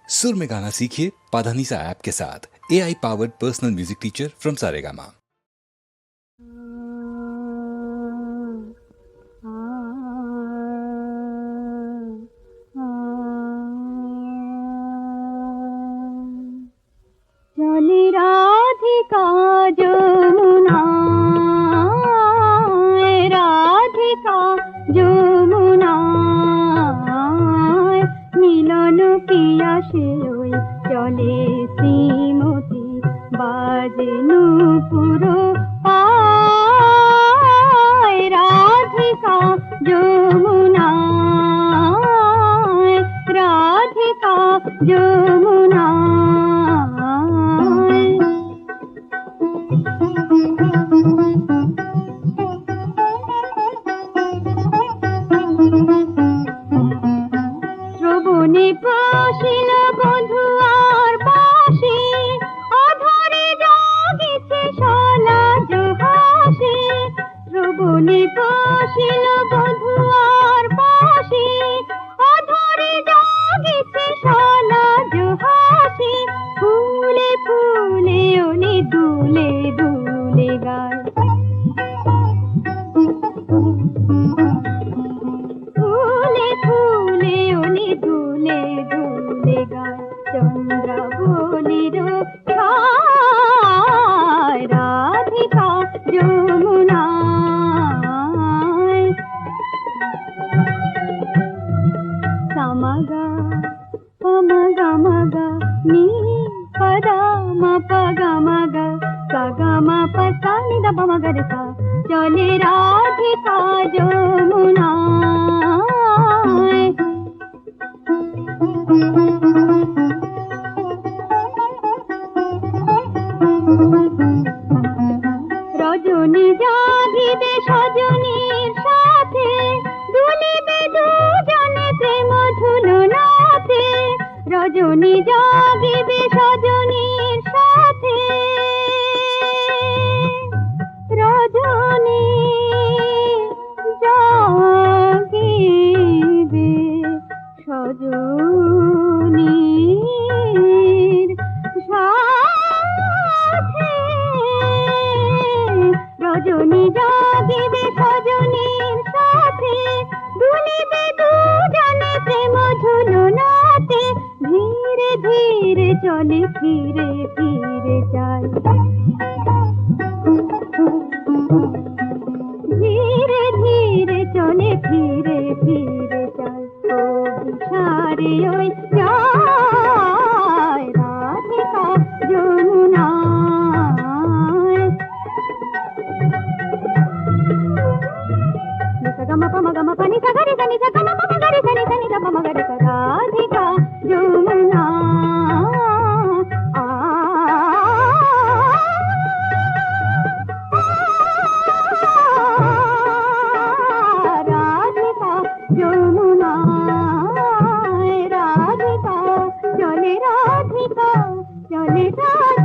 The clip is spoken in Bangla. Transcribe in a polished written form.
सुर में गाना सीखिए पाधानीसा ऐप के साथ। AI powered personal music teacher from Saregama. चली राधिका जमुनाय, राधिका जमुनाय, মিলন কি আসে ওই চলে শ্রীমতী, বাজে নূপুর পায়, রাধিকা যমুনায়, রাধিকা যমুনায়। শ্রবণে পশিল বধূ আর বাঁশি, অধরে জাগিছে সলাজ হাসি। শ্রবণে পশিল বধূ আর বাঁশি, অধরে জাগিছে সলাজ হাসি। ফুলে ফুলে ওনি দুলে দুলে গায়, ফুলে ফুলে ওনি দুলে দুলে গায়। চন্দ্রাবলীর ছায়, রাধিকা যমুনায়। সামাগা পমাগা মাগা নি পদা মা পগা মাগা সাগা মা পসা নি দা পমাগা রে সা। চলে রাধিকা যমুনায়। রজনী জাগিবে সজনীর সাথে, দুলিবে দুজনে প্রেম ঝুলনাতে। রজনী জাগিবে সজনীর সাথে, রজনী জাগিবে সজনীর সাথে, রজনী জাগিবে সজনীর সাথে, দুলিবে দুজনে প্রেম ঝুলনাতে। ধীরে ধীরে চলে ফিরে ফিরে যায়, ধীরে ধীরে চলে ফিরে ফিরে যায়। ও বিছারে ওই যায়, রাধিকা যমুনায়। গমা পমা গমা পানি সা গরে সনি সা গমা পমা গরে সনি সনি দা পমা গরে সা। রাধিকা যমুনা রাধিকা যমুনায়, রাধিকা চলে রাধিকা চলে রাধিকা।